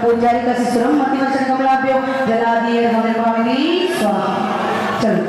पूजारी का शिशुरम मति वचन कमलाभ्यो जलादिये हमें पावनी स्वाहा। चलो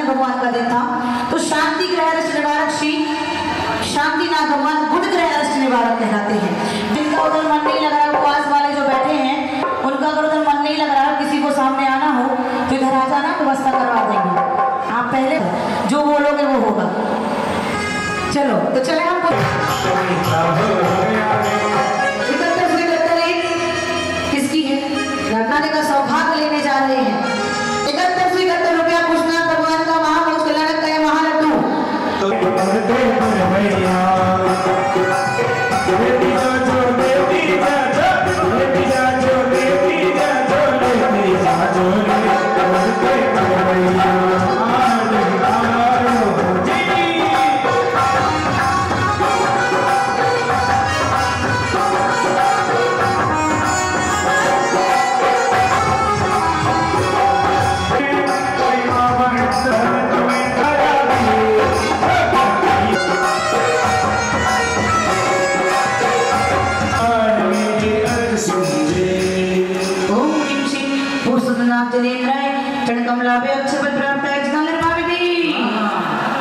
भगवान का दिन था। तो शांति ग्रह अरिष्ट निवारक श्री शांतिनाथ भगवान बुध ग्रह अरिष्ट निवारक कहलाते हैं। जिनका उधर मन नहीं लग रहा है, उपवास वाले जो बैठे हैं उनका अगर उधर मन नहीं लग रहा है, किसी को सामने आना हो तो इधर आ जाना, व्यवस्था करवा देंगे। आप पहले जो बोलोगे वो होगा। चलो तो चले हम किसकी है? रत्नादि का सौभाग्य लेने जा रहे हैं। 71 रुपया पूछना भगवान का महामोक्ष कल्याण का महालड्डू।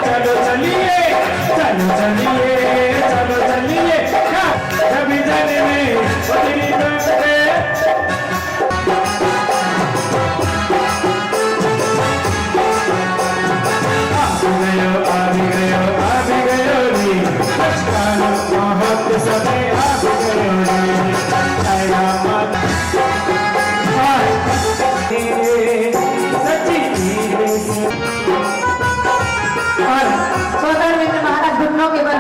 चलो चलिए चलो चलिए चलो चलिए कभी जाने में के बल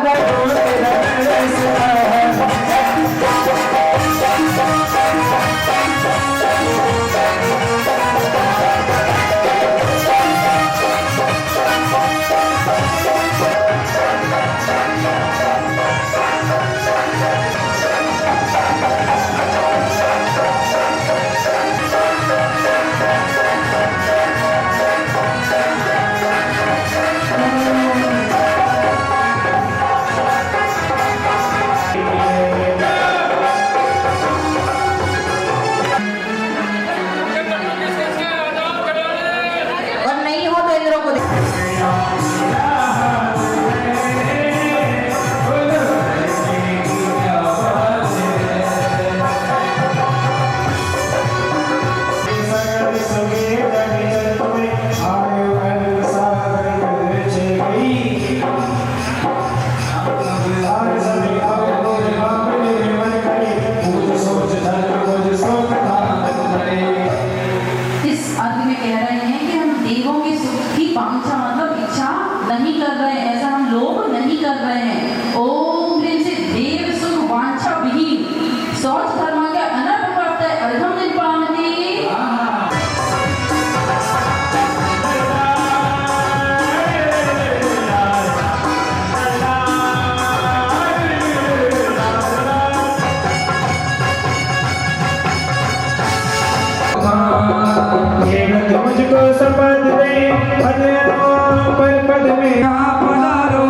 मुझको संबंध दे पर पद में आप पधारो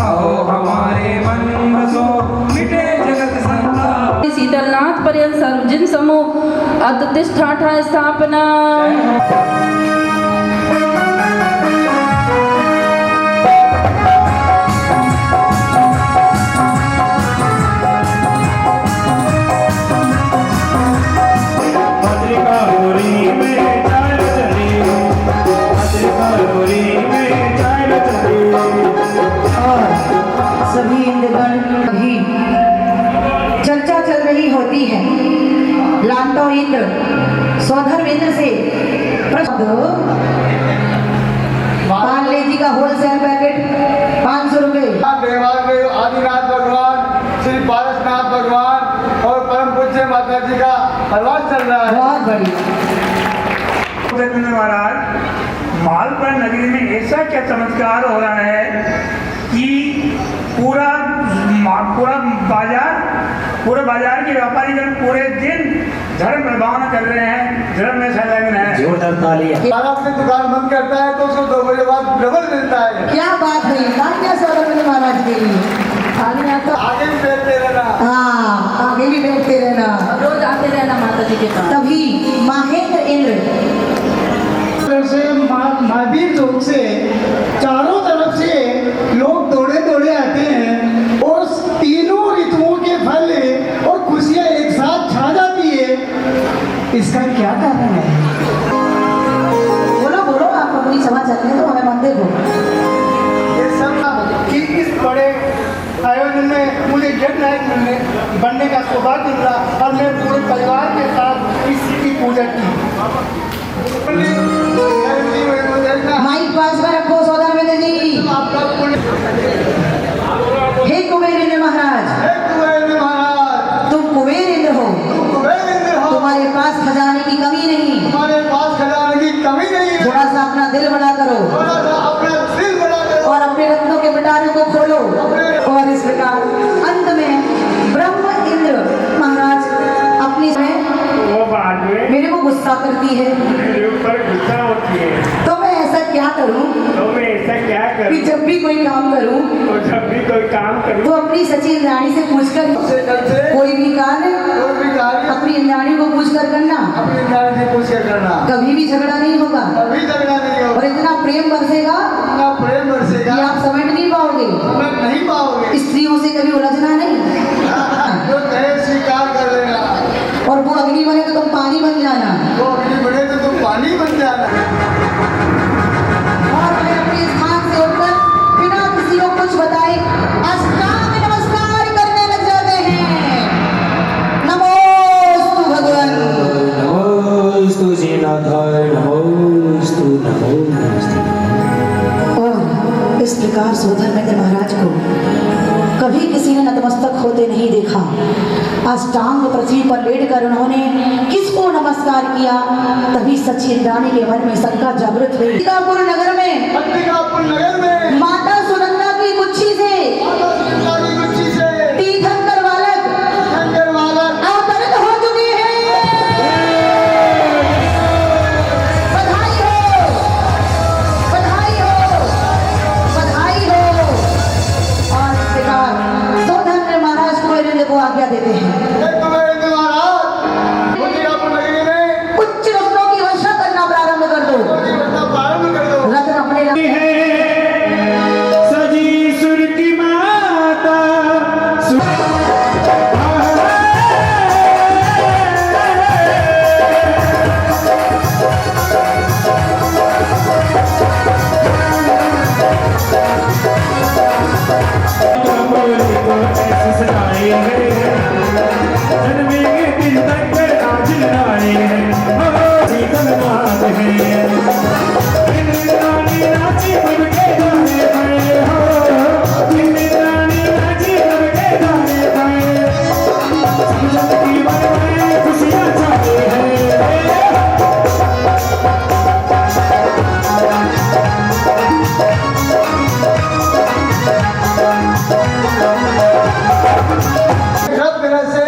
आओ हमारे मन बसो मिटे जगत संताप। शीतलनाथ पर्यंत सर्वजन समूह अतिष्ठाठा स्थापना। लो इंद्र स्वधर्मेंद्र से पार्ले जी का होलसेल पैकेट 500 रुपए। देवादेव आदिनाथ भगवान श्री पारसनाथ भगवान और परम पूज्य माता जी का प्रवास चल रहा है। बहुत बढ़िया। महाराज, मालपुरा नगरी में ऐसा क्या चमत्कार हो रहा है कि पूरा बाजार के व्यापारी जन पूरे दिन धर्म प्रभावना कर रहे हैं, धर्म में संलग्न है। जोरदार तालियां। अगर अपनी दुकान बंद करता है तो उसको 2 बजे बाद डबल मिलता है। क्या बात है, तालियां स्वधर्मेंद्र महाराज के लिए। तालियां तो आगे भी बैठते रहना। हाँ, आगे भी बैठते रहना, रोज आते रहना माता जी के पास। तभी महेंद्र इंद्र से महावीर चौक से चारों तरफ से लोग दौड़े दौड़े आते हैं और तीनों ऋतुओं के फल और खुशियां एक साथ छा जाती है। इसका क्या कारण है? बोलो बोलो, आप अपनी सभा चलने दो, हमें मत देखो। ये सब कि इस बड़े आयोजन में मुझे जज नायक बनने का सौभाग्य मिला और मैं पूरे परिवार के साथ इसकी पूजा की। माइक पास में रखो स्वधर्मेंद्र जी। आपका पुण्य। हे कुबेर इंद्र महाराज, हे कुबेर महाराज, तुम कुबेर इंद्र हो, तुम कुबेर इंद्र हो। तुम्हारे पास खजाने की कमी नहीं। तुम्हारे पास खजाने की कमी नहीं है। थोड़ा सा अपना दिल बड़ा करो थोड़ा सा अपना दिल बड़ा करो और अपने रत्नों के पिटारे को खोलो। और इस प्रकार अंत में ब्रह्म इंद्र महाराज अपनी वो बाद में मेरे को गुस्सा करती है, मेरे ऊपर गुस्सा होती है। तो मैं ऐसा क्या करूं तो मैं ऐसा क्या कि करूं? जब भी कोई काम करूं तो जब भी कोई काम करूं तो अपनी सची इंद्राणी से पूछकर से करते कोई भी कार्य कोई भी कार्य अपनी इंद्राणी को पूछकर करना। अपनी नारी से पूछ के करना। कभी भी झगड़ा नहीं होगा कभी झगड़ा नहीं और होगा। इतना प्रेम बरसेगा इतना प्रेम बरसेगा कि आप समझ नहीं पाओगे। समझ नहीं पाओगे। स्त्रियों से कभी उलझना नहीं, जो कहे स्वीकार कर लेना। और वो अग्नि बने तो तुम पानी बन जाना। वो अग्नि बने तो तुम पानी बन जाना। और मैं अपने स्थान से उठकर बिना किसी को कुछ बताए अष्टांग नमस्कार करने लग जाते हैं। नमोस्तु भगवान। नमोस्तु श्रीनाथाय, नमोस्तु नमोस्तु। और इस प्रकार स्वधर्मेंद्र महाराज को कभी किसी ने नतमस्तक होते नहीं देखा। अष्टांग पृथ्वी पर लेटकर उन्होंने किसको नमस्कार किया, तभी सची इंद्राणी के मन में शंका जागृत हुई। अंबिकापुर नगर में अंबिकापुर नगर में माता सुनंदा की कुच्छी से माता सुनंदा की कुर्सी से तीर्थंकर बालक शंकर बालक अवतरित हो चुके हैं। बधाई हो, बधाई हो, बधाई हो। और इस प्रकार स्वधर्मेंद्र महाराज कुबेर को आज्ञा देते हैं। हे कुबेर महाराज, अंबिकापुर नगरी में उच्च रत्नों की वर्षा करना प्रारंभ कर दो। प्रारंभ कर दो। रत्न अपने सजी सुर की माता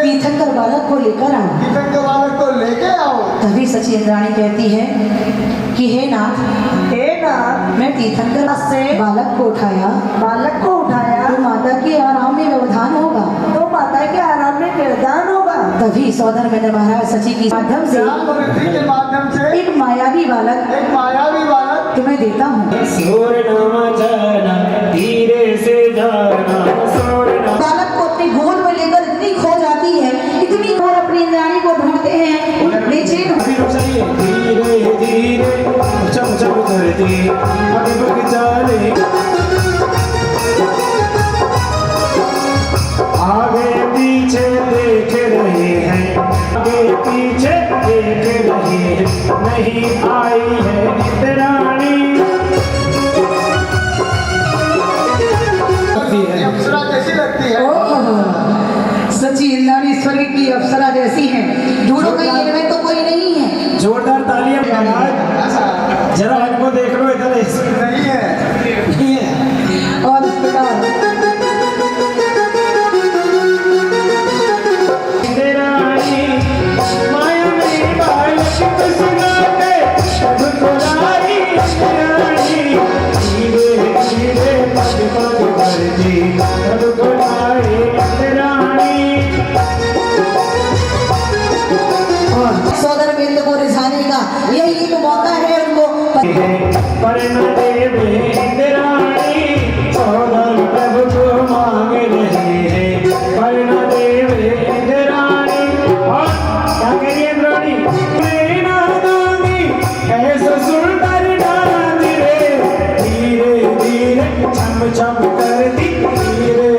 तीर्थंकर बालक को लेकर आओ। तीर्थंकर बालक को लेके आओ। तभी सची इंद्राणी कहती है कि हे नाथ, मैं तीर्थंकर से बालक को उठाया तो माता के आराम में व्यवधान होगा। तभी स्वधर्मेंद्र महाराज सची की माध्यम से ज्ञान वृद्धि के माध्यम से एक मायावी बालक एक मायावी बालक तुम्हें देता हूँ। सूर नाम जाना धीरे से जाना सूर नाम बालक को अपनी गोद में लेकर इतनी खो जाती है, इतनी और अपनी इंद्राणी को ढूंढते हैं, बेचैन धीरे धीरे चम चम करती आगे बढ़ चले आगे पीछे देख रहे हैं आगे पीछे पर न देवे इंद्राणी सौदर प्रभु को मांग रहे हैं पर न देवे इंद्राणी। और क्या कह रही है इंद्राणी? प्रेरणा दानी ऐसा सुंदर डांस रे धीरे धीरे छम छम करती धीरे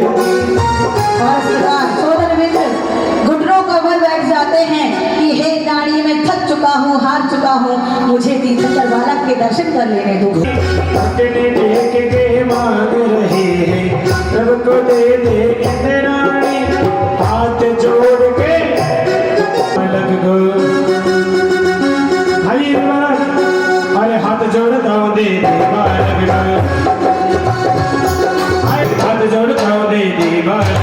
सोदर मित्र घुटनों को बल बैठ जाते हैं कि हे दाढ़ी में थक चुका हूँ, हार चुका हूँ, मुझे तीर्थंकर बालक के दर्शन कर लेने दो। पकड़े टेक के मांग रहे हैं प्रभु को दे दे इंद्राणी हाथ जोड़ के पलक दो। हरी अरे हाथ जोड़ता हूँ दे दे बालक हाथ जोड़ता हूँ दे दे बालक।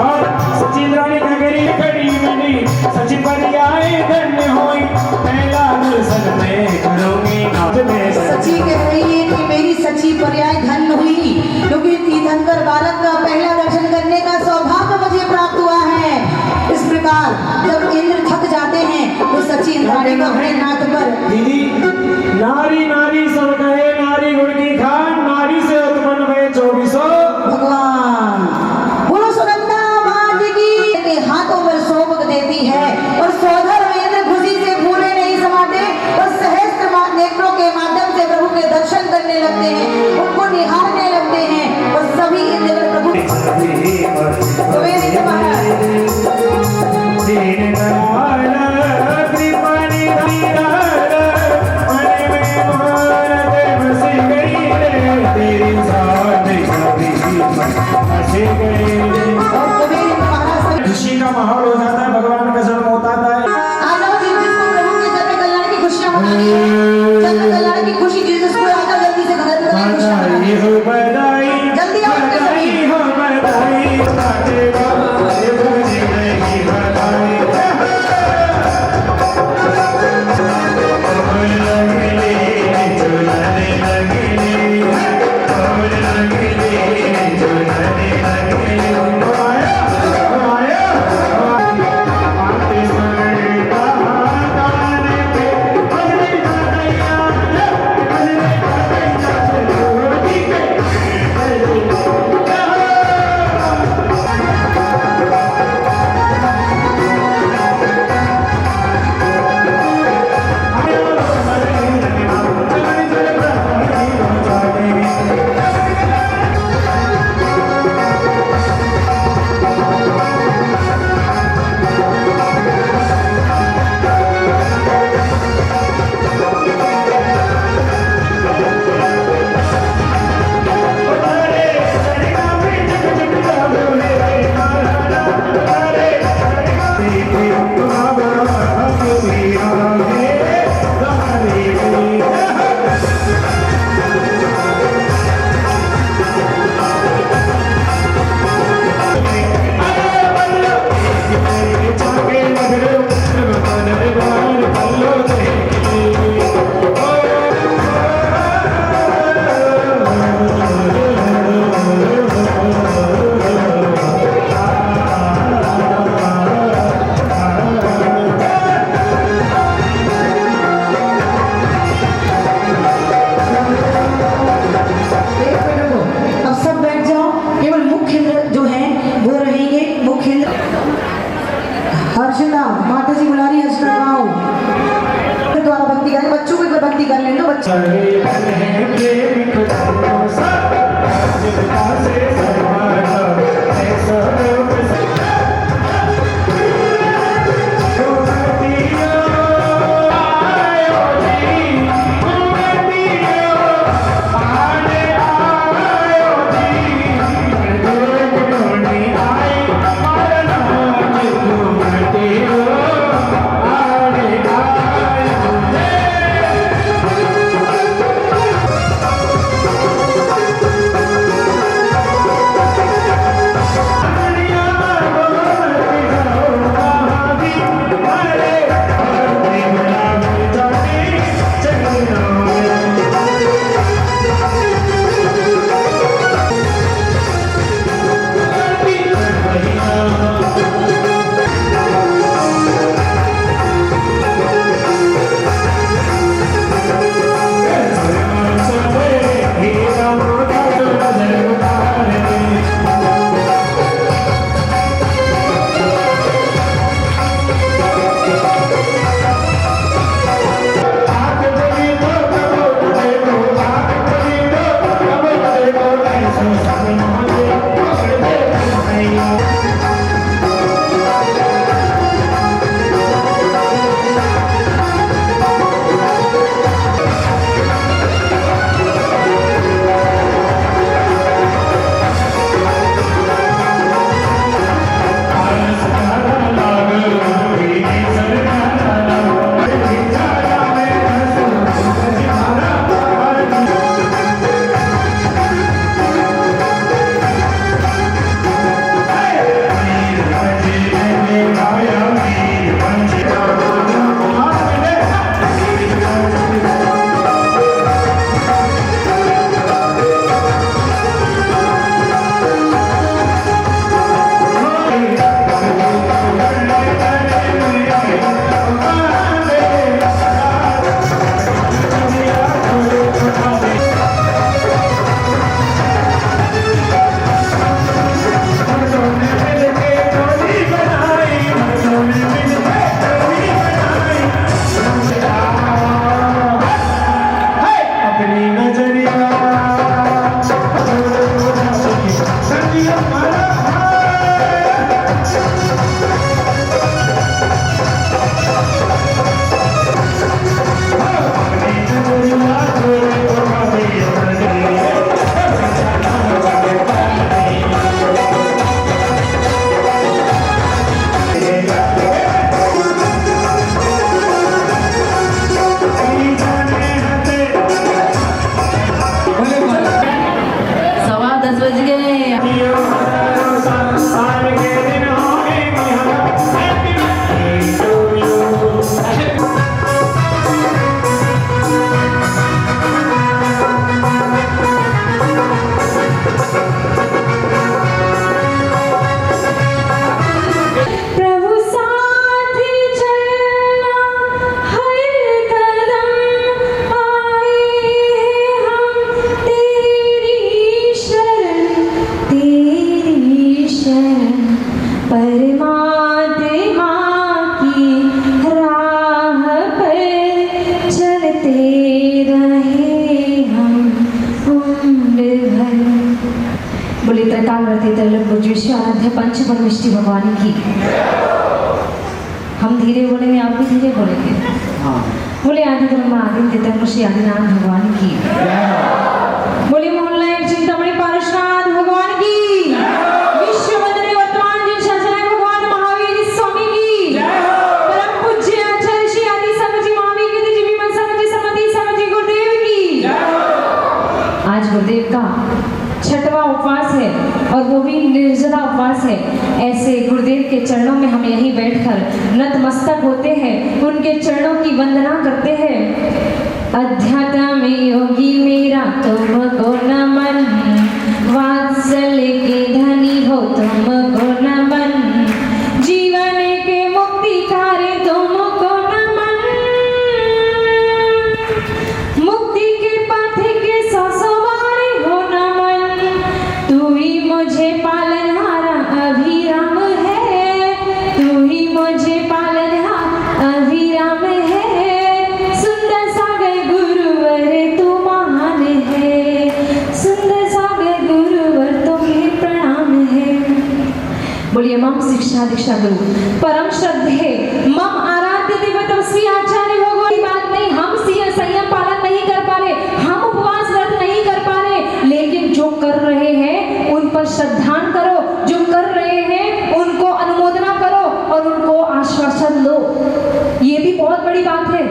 और सची इंद्राणी नगरी खड़ी मिली सची पर्याय धन्य होई पहला दर्शन में करूंगी नाथ में। सची कह रही है कि मेरी सची पर्याय धन्य हुई क्योंकि तीर्थंकर बालक का पहला दर्शन करने का सौभाग्य मुझे प्राप्त हुआ है। इस प्रकार जब इंद्र थक जाते हैं तो सची इंद्राणी को अपने हाथ पर दीदी नारी नारी सब कहे नारी गुण की खान नारी से उत्पन्न हुए 2400 भगवान बोलो सुनंदा माँ की के हाथों पर सोबक देती है और सोधर इंद्र खुशी से भूले नहीं समाते और सहस्त्र नेत्रों के माध्यम से प्रभु के दर्शन करने लगते हैं, उनको निहारने लगते हैं और सभी इंद्र प्रभु खुशी का माहौल हो जाता है, भगवान का जन्म होता है। आजाओ जिसको प्रभु के जन्म कल्याण की खुशियां मनाइए, जन्म कल्याण की खुशी जिसको आता जल्दी से घर में खुशियां मनाइए। जल्दी आओ बधाई हो बधाई हर्षदा माता जी बुला रही है, हर्षदा गाओ द्वारा भक्ति करें, बच्चों को भक्ति कर लें तो बच्चे त्रिलोक भुजेश्वर आराध्य पंच परमेष्टि भगवान की। हम धीरे बोलेंगे, आप भी धीरे बोलेंगे। बोले आदि ब्रह्मा आदि पिता श्री आदिनाथ भगवान की। बोले मोहल्ला एक चिंतामणि पारसनाथ भगवान की। विश्व वंदनीय वर्तमान जिन शासनायक भगवान महावीर स्वामी की। परम पूज्य आचार्य श्री आदि समझी महावीर की जी विमल समझी समति समझी गुरुदेव की। आज गुरुदेव का छठवां उपवास है और वो भी निर्जला उपवास है। ऐसे गुरुदेव के चरणों में हम यहीं बैठकर नतमस्तक होते हैं, उनके चरणों की वंदना करते हैं। अध्यात्म में योगी मेरा तुमको नमन, वात्सल्य के धनी हो तुमको नमन, जीवन के मुक्तिकारी तुमको नमन, मुक्ति के पथ के सवारी हो नमन, तू ही मुझे पालनहारा अभिराम है, तू ही मुझे पालनहारा अभिराम है, सुंदर सागर गुरुवर तू महान है, सुंदर सागर गुरुवर तुम्हें प्रणाम है। बोलिए मम शिक्षा दीक्षा गुरु परम श्रद्धे मम आराध्य देव तपस्वी आचार्य भगवान की बात नहीं, हम संयम पालन नहीं कर पा रहे, हम उपवास व्रत नहीं कर पा रहे, लेकिन जो कर रहे हैं उन पर श्रद्धान करो, जो कर रहे हैं उनको अनुमोदना करो और उनको आश्वासन दो। ये भी बहुत बड़ी बात है।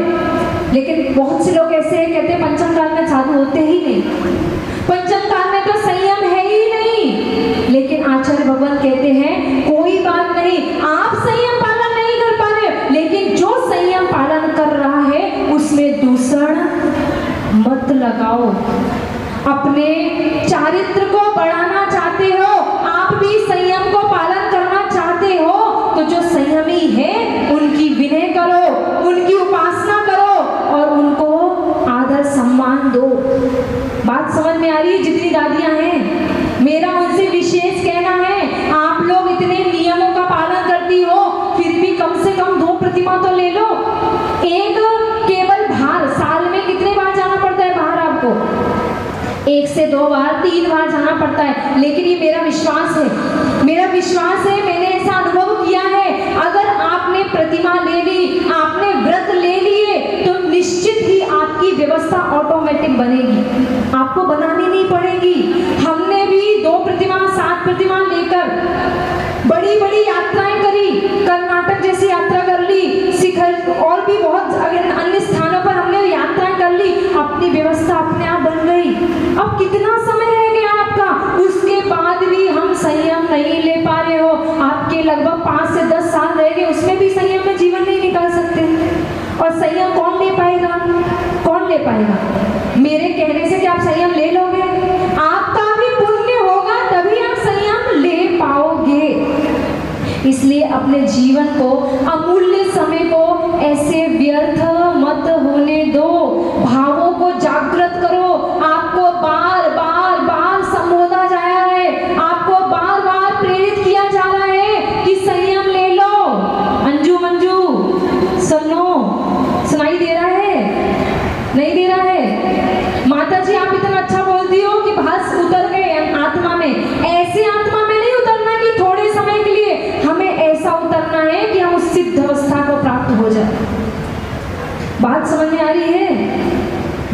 लेकिन बहुत से लोग ऐसे हैं, कहते हैं पंचम काल में साधु होते ही नहीं, पंचम काल में तो संयम है ही नहीं। लेकिन आचार्य भगवान कहते हैं कोई बात नहीं, आप संयम पालन नहीं कर पा रहे, लेकिन जो संयम पालन कर रहा है उसमें दूषण मत लगाओ। अपने चारित्र को बढ़ाना चाहते हो, आप भी संयम को पालन करना चाहते हो, तो जो संयमी है उनकी विनय करो, उनकी उपासना करो और उनको आदर सम्मान दो। बात समझ में आ रही है? जितनी दादियां हैं, मेरा उनसे विशेष कहना है, आप लोग इतने नियमों का पालन करती हो, फिर भी कम से कम 2 प्रतिमा तो ले लो। एक केवल बाहर साल में कितने बार जाना पड़ता है बाहर? आपको 1 से 2 बार 3 बार जाना पड़ता है। लेकिन ये मेरा विश्वास है, मेरा विश्वास है, मैंने ऐसा अनुभव किया है, अगर आपने प्रतिमा ले ली, आपने व्रत ले लिए, तो निश्चित ही आपकी व्यवस्था ऑटोमेटिक बनेगी, आपको बनानी नहीं पड़ेगी। हमने भी 2 प्रतिमा 7 प्रतिमा लेकर बड़ी बड़ी यात्राएं करी, कर्नाटक जैसी यात्रा कर ली, शिखर और भी बहुत अन्य स्थानों पर हमने यात्राएं कर ली, अपनी व्यवस्था अपने आप बन गई। अब कितना समय रह गया आपका, उसके बाद भी हम संयम नहीं ले पा रहे हो। आपके लगभग 5 से 10 साल रह गए, उसमें भी संयम में जीवन नहीं निकाल सकते। और संयम कौन ले पाएगा? कौन ले पाएगा? मेरे कहने से क्या आप संयम ले लोगे? आपका भी पुण्य होगा तभी आप संयम ले पाओगे। इसलिए अपने जीवन को, अमूल्य समय को ऐसे व्यर्थ मत होने दो, भावों को जागृत करो। आपको बार बार बार संबोधा जा रहा है, आपको बार बार प्रेरित किया जा रहा है कि संयम ले लो। अंजू मंजू सुनो, सुनाई दे रहा है? नहीं दे रहा है? माता जी आप इतना अच्छा बोलती हो कि भास उतर गए आत्मा में, ऐसे आत्मा में नहीं उतरना कि थोड़े समय के लिए, हमें ऐसा उतरना है कि हम उस सिद्ध अवस्था को प्राप्त हो जाए। बात समझ में आ रही है?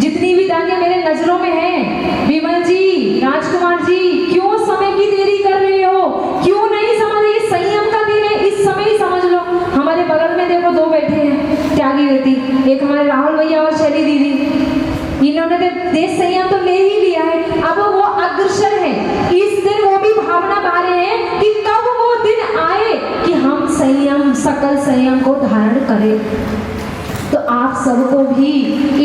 जितनी भी दानियां मेरे नजरों में हैं, विमल जी, राजकुमार जी, क्यों समय की देरी कर रहे हो? क्यों नहीं समझ रही? संयम का दिन है, इस समय ही समझ लो। हमारे बगल में देखो 2 बैठे हैं त्यागी व्यक्ति, एक हमारे राहुल भैया और शैली दीदी। इन्होंने देश संयम तो ले ही लिया है, अब वो अग्रसर है। इस दिन वो भी भावना पा रहे हैं कि कब वो दिन आए कि हम संयम, सकल संयम को धारण करें। तो आप सबको भी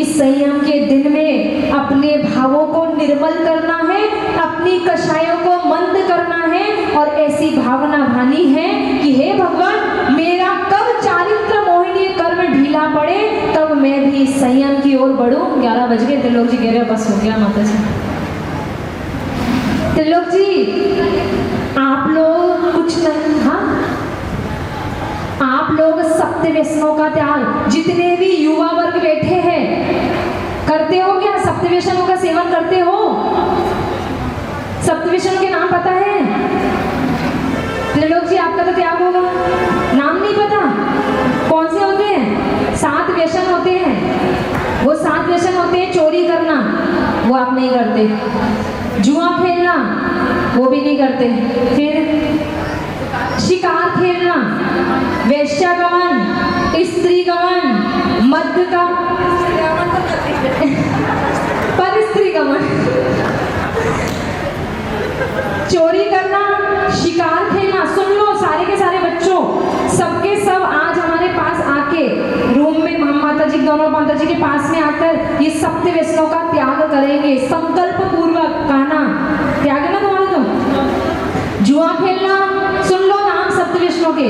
इस संयम के दिन में अपने भावों को निर्मल करना है, अपनी कषायों को मंद करना है और ऐसी भावना भानी है कि हे भगवान, मेरा कब चारित्र मोहिनी कर्म ढीला पड़े तब मैं भी संयम की ओर बढ़ूं। 11 बज गए, त्रिलोक जी कह रहे बस हो गया माता जी। त्रिलोक जी आप लोग कुछ नहीं, हाँ आप लोग सप्त व्यसनों का त्याग, जितने भी युवा वर्ग बैठे हैं, करते हो क्या? सप्त व्यसनों का सेवन करते हो? सप्त व्यसनों के नाम पता है? त्रिलोक जी, आपका तो त्याग होगा, नाम नहीं पता कौन से होते हैं? 7 व्यसन होते हैं। वो 7 व्यसन होते हैं। चोरी करना वो आप नहीं करते, जुआ खेलना वो भी नहीं करते, फिर शिकार खेलना, वेश्यागमन, स्त्री गमन, मद्य का पर स्त्री गमन, चोरी करना, शिकार खेलना। सुन लो सारे के सारे बच्चों, सबके सब आज हमारे पास आके रूम में हम माता जी, दोनों माता जी के पास में आकर ये सप्त व्यसनों का त्याग करेंगे संकल्प पूर्वक। कहना त्याग है ना तुम्हारा? तो जुआ खेलना, सुन लो नाम सप्त व्यसनों के,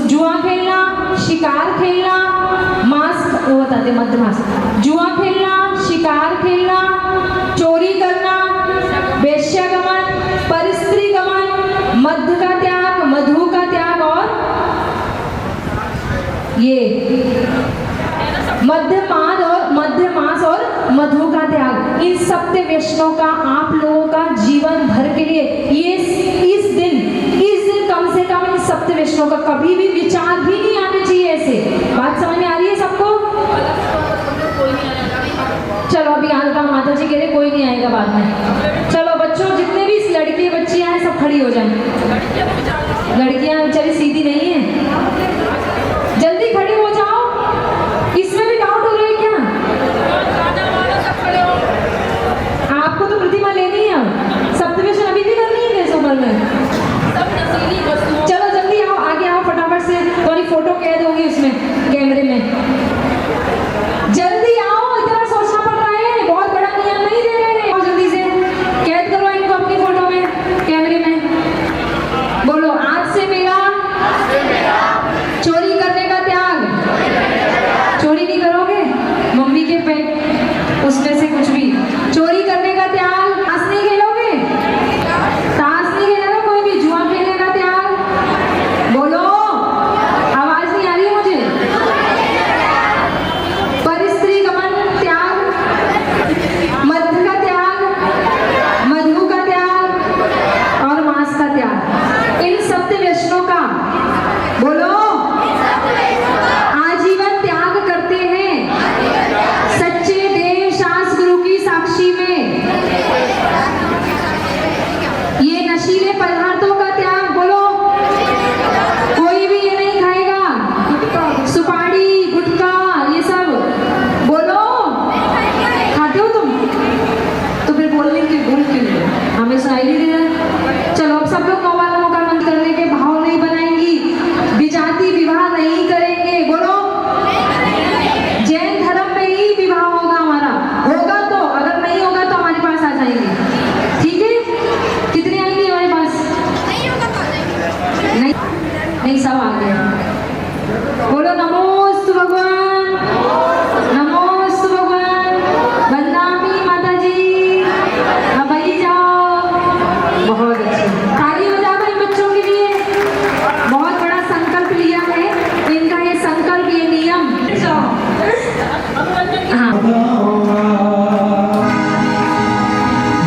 जुआ खेलना, शिकार खेलना, मांस वो बताते मध्य मांस, जुआ खेलना, शिकार खेलना, चोरी करना, वेश्यागमन, परस्त्री गमन, मध्य का त्याग, मधु का त्याग, और ये मध्य मास और मधु का त्याग। इन सप्त व्यसनों का आप लोगों का जीवन भर के लिए ये इस दिन कम से कम इन सप्त व्यसनों का कभी भी विचार भी नहीं आने चाहिए। ऐसे बात समझ में आ रही है सबको? चलो अभी आज माता जी कह रहे कोई नहीं आएगा बाद में। चलो बच्चों, जितने भी इस लड़के बच्चियां हैं सब खड़ी हो जाएं। लड़कियां बेचारी सीधी नहीं है, जल्दी खड़ी हो जाओ। इसमें भी डाउट हो रहा है क्या? आपको तो प्रतिमा लेनी है, सप्तव्यसन अभी भी करनी है कैसे उम्र में? चलो जल्दी आओ, आगे आओ फटाफट से, तुम्हारी फोटो कैद होगी उसमें कैमरे में। जल्दी आओ, इतना सोचना पड़ रहा है, बहुत बड़ा नियम नहीं दे रहे हैं। जल्दी से कैद करो इनको अपनी फोटो में, कैमरे में। बोलो आज से मेरा चोरी करने का त्याग। चोरी नहीं करोगे? मम्मी के पेट उसमें से कुछ भी चोरी करने का त्याग। ताश नहीं खेलोगे? ताश नहीं खेलेगा कोई भी? जुआ खेलने का त्याग। बोलो, आवाज नहीं आ रही है मुझे। परस्त्री गमन त्याग, मध्य का त्याग, मधु का त्याग और मांस का त्याग। इन सप्त व्यसनों का बोलो आजीवन त्याग करते हैं सच्चे देव शास्त्र गुरु की साक्षी में। ये नशीले पदार्थों का त्याग। बोलो कोई भी ये नहीं खाएगा, सुपारी, गुटखा, ये सब। बोलो खाते हो तुम? तो फिर बोलने के बोल के लिए हमें सुनाई नहीं दे रहा। चलो अब सब लोग मौका मन करने के भाव नहीं बनाएंगी, विजाति विवाह नहीं करेंगे। बोलो जैन धर्म में ही विवाह होगा हमारा। होगा तो, अगर नहीं होगा तो हमारे पास आ जाएंगे, ठीक है? कितने आएंगे हमारे पास? नहीं सब आ गए। बोलो नमोस्तु भगवान, नमोस्तु भगवान, वंदामी माता जी। अब आई जाओ। बहुत अच्छे, ताली बजा दो इन बच्चों के लिए। बहुत बड़ा संकल्प लिया है इनका, ये संकल्प, ये नियम। हाँ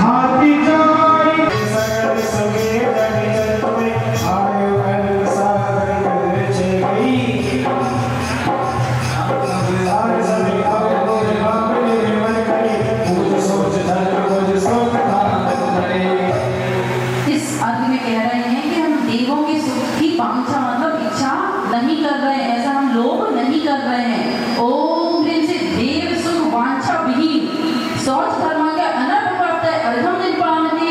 हाथी जोड़ी सगल सगे तुम्हें आयो कर सागर चली। आज सभी को बाबे मन करे, पूज सोच धर पूज सोच धारण करे। इस अर्थ में कह रहे हैं कि हम देवों के सुख की वांछा मतलब इच्छा नहीं कर रहे हैं, ऐसा हम लोग नहीं कर रहे हैं। ओम ह्रीं से देव सुख वांछा विहीन सोच धर्म के अनर्थ प्राप्त है अर्धम निर्पामते।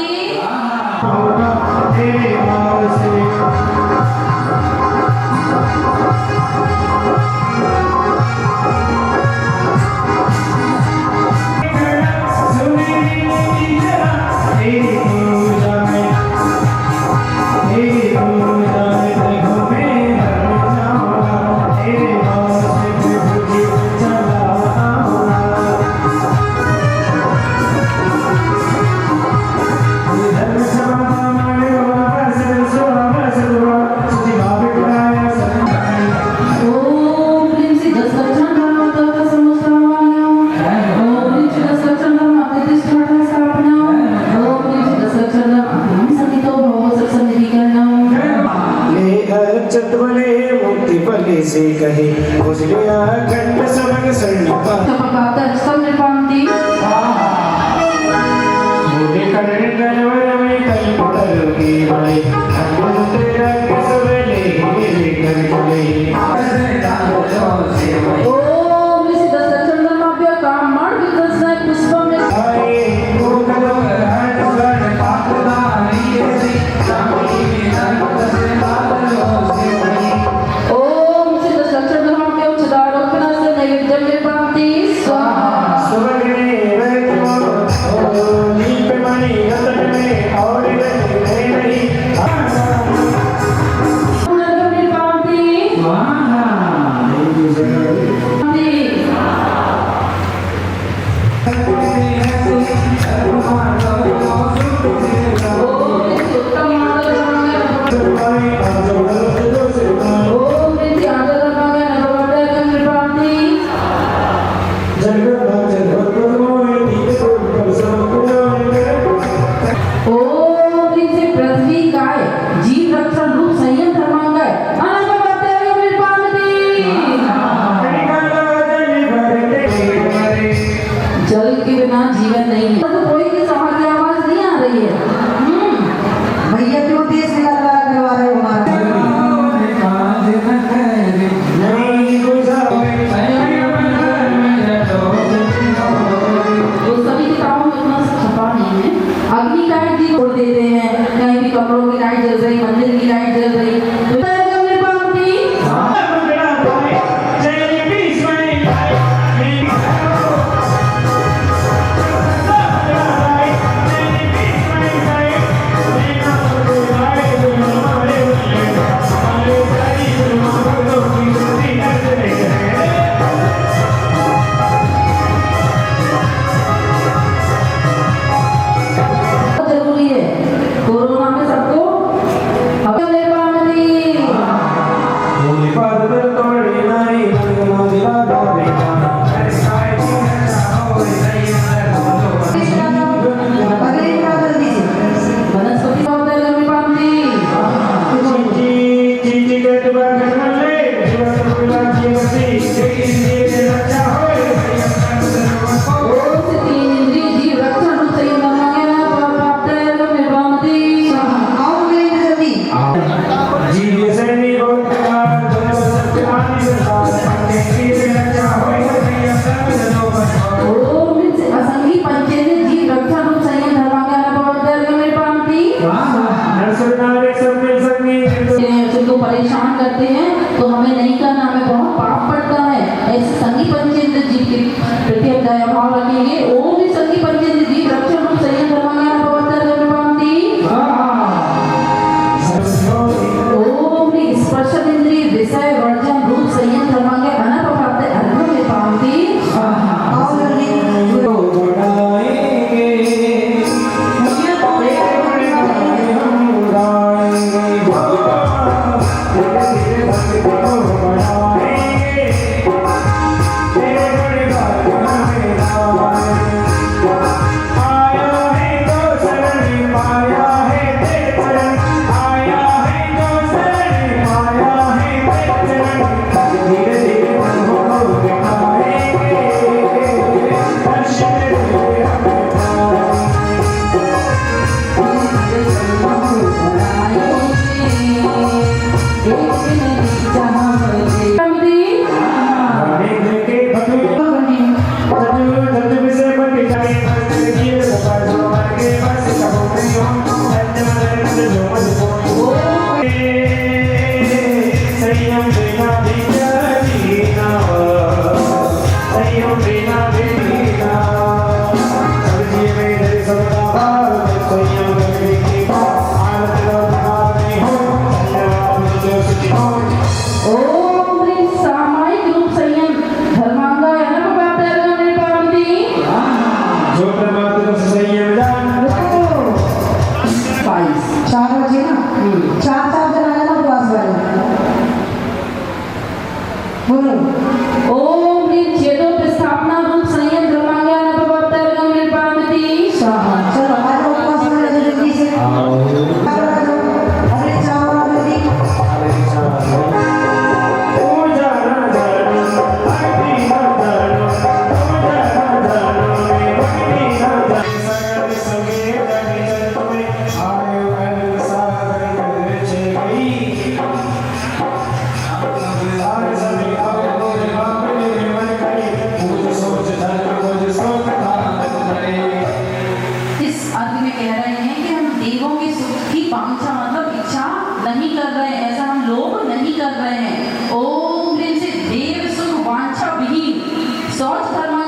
तेरे नाम से धर्म करने जनवर में कल पकड़ के भाई हम तेरा किसवेले मेरे कर चले ओम ऋषि दशरथ नमाभ्य काम मार्ग दशनाय पुष्प में आए वो कलो हट गण पापदा नहीं रे सामी नर दसे बादलो से भाई ओम ऋषि दशरथ नमाभ्य उच्चदारोपण से नैवेद्य में पाती स्वाहा सुबह नील पे मणि रतन में और नहीं जल के बिना जीवन नहीं है। तो कोई की समझ की आवाज नहीं आ रही है। भैया क्यों देश निकालवा करवा रहे हो हमारा? तो सभी किताबों में इतना छपा नहीं है। अग्नि लाइट भी छोड़ देते हैं, कहीं भी कमरों की लाइट जल रही, मंदिर की लाइट जल रही। तो जरूरी है कोरोना में सबको अपने अगले क्या कर दीजिए? वनस्पति पौधे में पाती तीन इंद्रिय जीव रक्षण रूप से प्राप्त है तो निर्वामती आओ मेरी जल्दी। ओम असंगी पंचेंद्रिय जीव रक्षण रूप संयम धर्माज्ञान प्रवर्तक में प्राप्ति जिनको परेशान करते हैं तो हमें नहीं करना, हमें बहुत पाप पड़ता है। ऐसे संगी पंचेंद्र जीव के प्रति हम दया भाव रखेंगे। ओम भी संगी पंचेंद्र जीव रक्षण रूप संयम धर्माज्ञान प्रवर्तक में प्राप्ति ओम भी स्पर्श इंद्रिय विषय वर्जन रूप संयम धर्माज्ञान अनपप्राप्त अनुभव में प्राप्ति आओ जल्दी। बोलो ओम ह्रीं चेतो स्थापना रूप संयम धर्माज्ञान अपवर्तक निर्पामति स्वाहा। चलो आज उपवास में लगे जल्दी से अरे चावल जल्दी इस अर्थ में कह रहे हैं कि हम देवों के सुख की वांछा मतलब इच्छा नहीं कर रहे हैं, ऐसा हम लोग नहीं कर रहे हैं। ओम ह्रीं से देव सुख वांछा विहीन शौच कर्म